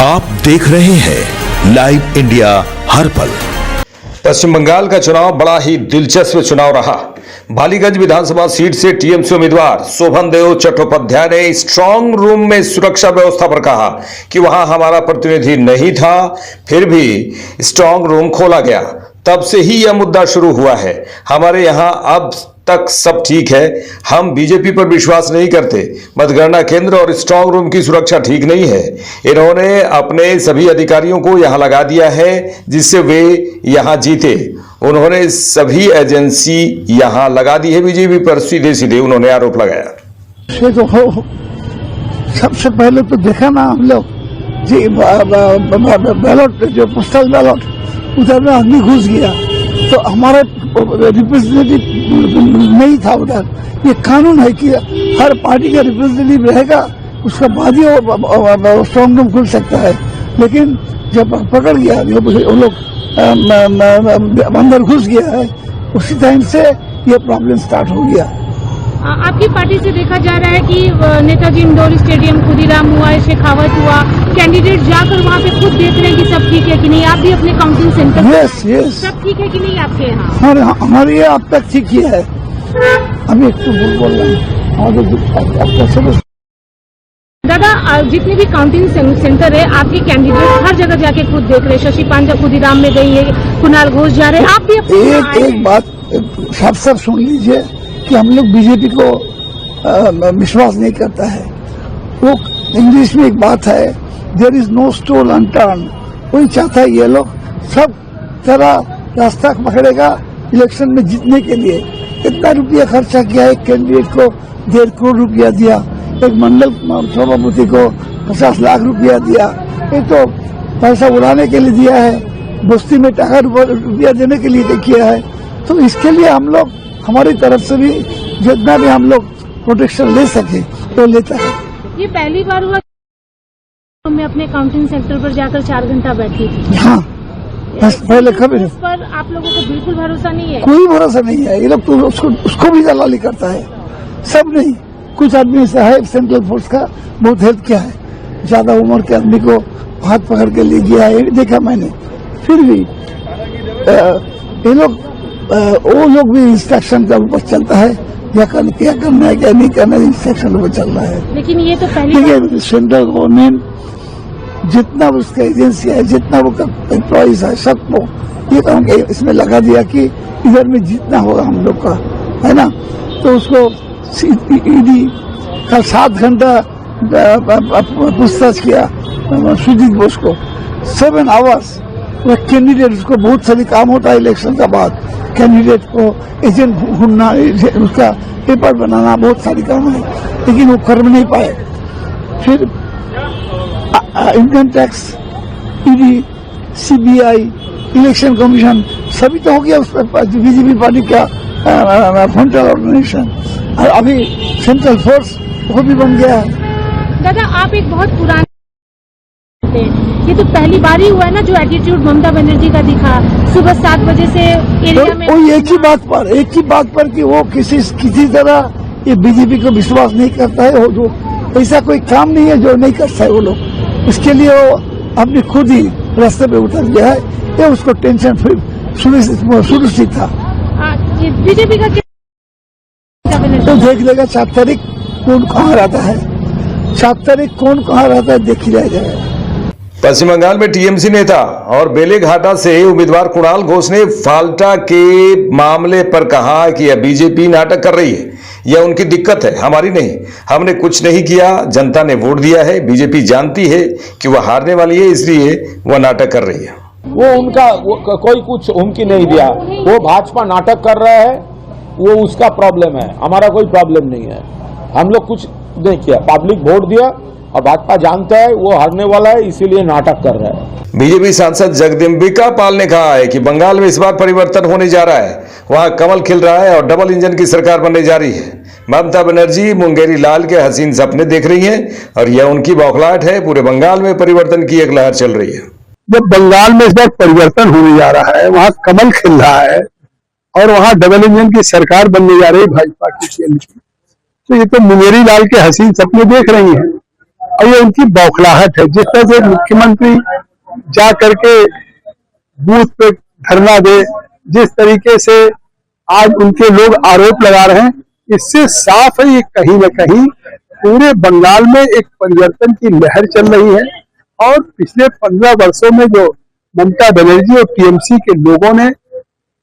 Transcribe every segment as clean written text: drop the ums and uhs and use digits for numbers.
आप देख रहे हैं लाइव इंडिया हर पल। पश्चिम बंगाल का चुनाव बड़ा ही दिलचस्प चुनाव रहा। बालीगंज विधानसभा सीट से टीएमसी उम्मीदवार शोभनदेव चट्टोपाध्याय ने स्ट्रांग रूम में सुरक्षा व्यवस्था पर कहा कि वहां हमारा प्रतिनिधि नहीं था, फिर भी स्ट्रांग रूम खोला गया। तब से ही यह मुद्दा शुरू हुआ है। हमारे यहां अब तक सब ठीक है, हम बीजेपी पर विश्वास नहीं करते। मतगणना केंद्र और स्ट्रांग रूम की सुरक्षा ठीक नहीं है। इन्होंने अपने सभी अधिकारियों को यहां लगा दिया है जिससे वे यहां जीते। उन्होंने सभी एजेंसी यहां लगा दी है बीजेपी पर, सीधे सीधे उन्होंने आरोप लगाया। तो सबसे पहले तो देखा ना हम लोग जी बैलेट, जो पोस्टल बैलेट उधर में आदमी घुस गया तो हमारा रिप्रेजेंटेटिव नहीं था उधर। ये कानून है कि हर पार्टी का रिप्रेजेंटेटिव रहेगा, उसका बाद ही स्ट्रांग रूम खुल सकता है। लेकिन जब पकड़ गया वो लोग अंदर घुस गया है, उसी टाइम से ये प्रॉब्लम स्टार्ट हो गया। आपकी पार्टी से देखा जा रहा है कि नेताजी इंडोर स्टेडियम खुदीराम हुआ, शेखावत हुआ, कैंडिडेट जाकर वहाँ पे खुद देख रहे हैं कि सब ठीक है कि नहीं। आप भी अपने काउंटिंग सेंटर यस सब ठीक है कि नहीं आपके यहाँ? हमारे ये अब तक ठीक ही है। अभी एक तो बोल रहा हूँ दादा, जितने भी काउंटिंग सेंटर है आपके कैंडिडेट हर जगह जाके खुद देख रहे हैं। शशि पांजा खुदीराम में गई है, कुणाल घोष जा रहे हैं, आप भी एक बात सब सुन लीजिए कि हम लोग बीजेपी को विश्वास नहीं करता है। वो इंग्लिश में एक बात है, there is no stone unturned. वही चाहता है ये लोग सब तरह रास्ता पकड़ेगा इलेक्शन में जीतने के लिए। इतना रुपया खर्चा किया, एक कैंडिडेट को 1.5 करोड़ रुपया दिया, एक मंडल सभापति को 50 लाख रुपया दिया। ये तो पैसा उड़ाने के लिए दिया है, बस्ती में टका रुपया देने के लिए किया है। तो इसके लिए हम लोग हमारी तरफ से भी जितना भी हम लोग प्रोटेक्शन ले सके तो लेता है। ये पहली बार हुआ मैं अपने काउंटिंग सेंटर पर जाकर 4 घंटा बैठी थी। हाँ, पहले खबर इस पर आप लोगों को बिल्कुल भरोसा नहीं है? कोई भरोसा नहीं है। ये लोग तो उसको भी दलाली करता है, सब नहीं। कुछ आदमी ऐसा है सेंट्रल फोर्स का बहुत हेल्प किया है, ज्यादा उम्र के आदमी को हाथ पकड़ के ले गया है, देखा मैंने। फिर भी ये लोग वो लोग भी इंस्ट्रक्शन के ऊपर चलता है, क्या करना है क्या नहीं करना, इंस्ट्रक्शन ऊपर चल रहा है। लेकिन ये तो पहले सेंट्रल गवर्नमेंट जितना उसका एजेंसी है, जितना वो एम्प्लॉइज है, सबको ये काम इसमें लगा दिया कि इधर में जितना होगा हम लोग का, है ना। तो उसको ईडी कल 7 घंटा पूछताछ किया सुजीत बोस को, 7 आवर्स। वो कैंडिडेट, उसको बहुत सारी काम होता है इलेक्शन के बाद, कैंडिडेट को एजेंट ढूंढना, उसका पेपर बनाना, बहुत सारी काम है, लेकिन वो कर नहीं पाए। फिर income tax, ED, CBI, election commission सभी तो हो गया उस पर बीजेपी पार्टी का फ्रंटल ऑर्गेनाइजेशन, और अभी सेंट्रल फोर्स वो भी बन गया है। दादा, आप एक बहुत पुराने, ये तो पहली बार ही हुआ है ना जो एटीट्यूड ममता बनर्जी का दिखा सुबह 7 बजे से एरिया में। वो एक ही बात पर कि वो किसी तरह ये बीजेपी को विश्वास नहीं करता है। वो जो ऐसा कोई काम नहीं है जो नहीं करता है वो लोग, इसके लिए वो अपनी खुद ही रास्ते पे उतर गया है। ये उसको टेंशन शुरू से था। बीजेपी का तो देख लेगा 7 तारीख कौन कहाँ रहता है, 7 तारीख कौन कहाँ रहता है देख लिया जाएगा। पश्चिम बंगाल में टीएमसी नेता और बेलेघाटा से उम्मीदवार कुणाल घोष ने फाल्टा के मामले पर कहा कि यह बीजेपी नाटक कर रही है, यह उनकी दिक्कत है, हमारी नहीं। हमने कुछ नहीं किया, जनता ने वोट दिया है, बीजेपी जानती है कि वह हारने वाली है, इसलिए वह नाटक कर रही है। कोई कुछ हुमकी नहीं दिया, वो भाजपा नाटक कर रहा है, वो उसका प्रॉब्लम है, हमारा कोई प्रॉब्लम नहीं है। हम लोग कुछ नहीं किया, पब्लिक वोट दिया और भाजपा जानता है वो हारने वाला है, इसीलिए नाटक कर रहा है। बीजेपी सांसद जगदम्बिका पाल ने कहा है कि बंगाल में इस बार परिवर्तन होने जा रहा है, वहां कमल खिल रहा है और डबल इंजन की सरकार बनने जा रही है। ममता बनर्जी मुंगेरी लाल के हसीन सपने देख रही हैं और यह उनकी बौखलाहट है। पूरे बंगाल में परिवर्तन की एक लहर चल रही है। जब बंगाल में इस बार परिवर्तन होने जा रहा है, वहां कमल खिल रहा है और वहां डबल इंजन की सरकार बनने जा रही है भाजपा की, तो ये तो मुंगेरी लाल के हसीन सपने देख रही हैं। और ये उनकी बौखलाहट है। जिस तरह से मुख्यमंत्री जा करके बूथ पे धरना दे, जिस तरीके से आज उनके लोग आरोप लगा रहे हैं, इससे साफ है ये कहीं न कहीं पूरे बंगाल में एक परिवर्तन की लहर चल रही है। और पिछले 15 वर्षों में जो ममता बनर्जी और टीएमसी के लोगों ने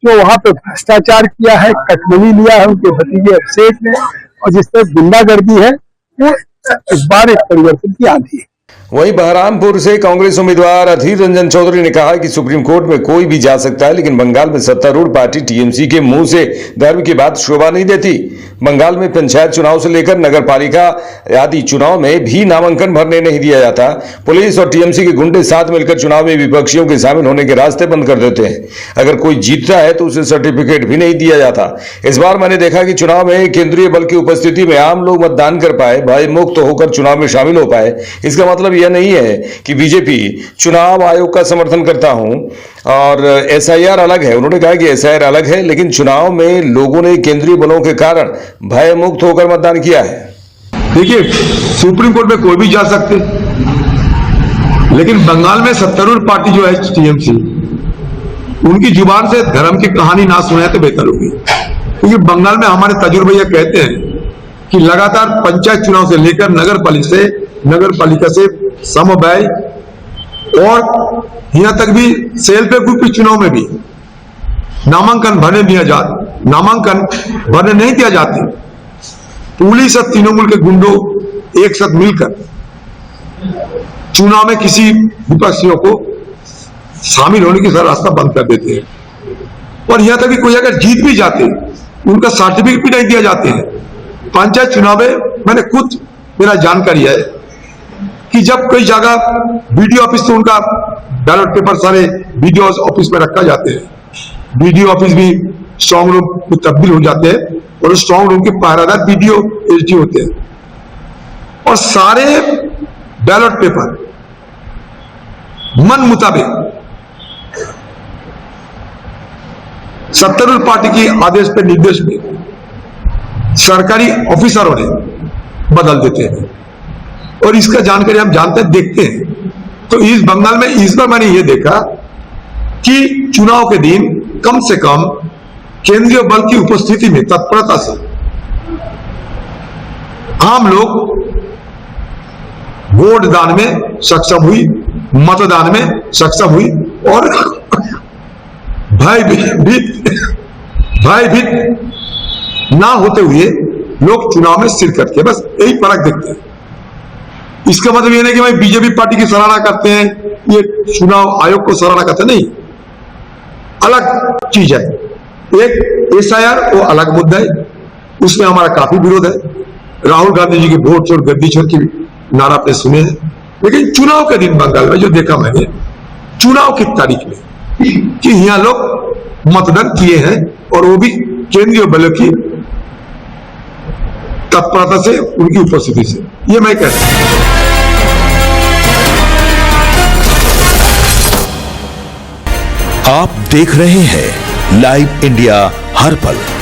जो वहां पे भ्रष्टाचार किया है, कटमनी लिया है उनके भतीजे अभिषेक ने, और जिस तरह गुंडागर्दी है, वो इस बार एक परिवर्तन की आंधी है। वहीं बहरामपुर से कांग्रेस उम्मीदवार अधीर रंजन चौधरी ने कहा कि सुप्रीम कोर्ट में कोई भी जा सकता है, लेकिन बंगाल में सत्तारूढ़ पार्टी टीएमसी के मुंह से धर्म की बात शोभा नहीं देती। बंगाल में पंचायत चुनाव से लेकर नगर पालिका आदि चुनाव में भी नामांकन भरने नहीं दिया जाता। पुलिस और टीएमसी के गुंडे साथ मिलकर चुनाव में विपक्षियों के शामिल होने के रास्ते बंद कर देते हैं। अगर कोई जीतता है तो उसे सर्टिफिकेट भी नहीं दिया जाता। इस बार मैंने देखा कि चुनाव में केंद्रीय बल की उपस्थिति में आम लोग मतदान कर पाए, भय मुक्त होकर चुनाव में शामिल हो पाए। इसका मतलब यह नहीं है कि बीजेपी चुनाव आयोग का समर्थन करता हूं और एसआईआर अलग है। उन्होंने कहा कि एसआईआर अलग है, लेकिन चुनाव में लोगों ने केंद्रीय बलों के कारण भय मुक्त होकर मतदान किया है। देखिए, सुप्रीम कोर्ट में कोई भी जा सकते, लेकिन बंगाल में सत्तारूढ़ पार्टी जो है टीएमसी, उनकी जुबान से धर्म की कहानी ना सुनाए तो बेहतर होगी। क्योंकि बंगाल में हमारे तजुर्बे ये कहते हैं कि लगातार पंचायत चुनाव से लेकर नगर पालिका से समवाय और यहां तक भी सेल्फ ग्रुप के चुनाव में भी नामांकन भरने नहीं दिया जाते। पुलिस और तृणमूल के गुंडों एक साथ मिलकर चुनाव में किसी विपक्षियों को शामिल होने की सारा रास्ता बंद कर देते हैं। और यहां तक कि कोई अगर जीत भी जाते, उनका सर्टिफिकेट भी नहीं दिया जाते हैं। पंचायत चुनाव में मैंने खुद, मेरा जानकारी है कि जब कई जगह बीडीओ ऑफिस से उनका बैलेट पेपर सारे बीडीओ ऑफिस में रखा जाते हैं, बीडीओ ऑफिस भी स्ट्रांग रूम में तब्दील हो जाते हैं और स्ट्रांग रूम के पहरादार बीडीओ एसडी होते हैं। और सारे बैलेट पेपर मन मुताबिक सत्तारूढ़ पार्टी की आदेश पे निर्देश में सरकारी ऑफिसरों ने बदल देते हैं। और इसका जानकारी हम जानते हैं, देखते हैं। तो इस बंगाल में इस बार मैंने ये देखा कि चुनाव के दिन कम से कम केंद्रीय बल की उपस्थिति में तत्परता से आम लोग वोट दान में सक्षम हुई, मतदान में सक्षम हुई और भयभीत ना होते हुए लोग चुनाव में शिरकत किए। बस यही फर्क देखते हैं। इसका मतलब यह नहीं कि भाई बीजेपी पार्टी की सराहना करते हैं, ये चुनाव आयोग को सराहना करते हैं, नहीं, अलग चीज है। एक एसआईआर वो अलग मुद्दा है, उसमें हमारा काफी विरोध है। राहुल गांधी जी की वोट चोर गद्दी चोर की नारा आपने सुने हैं, लेकिन चुनाव के दिन बंगाल में जो देखा मैंने, चुनाव की तारीख में, कि यहाँ लोग मतदान किए हैं और वो भी केंद्रीय बलों की तत्परता से, उनकी उपस्थिति से, ये मैं कहता हूं। आप देख रहे हैं लाइव इंडिया हर पल।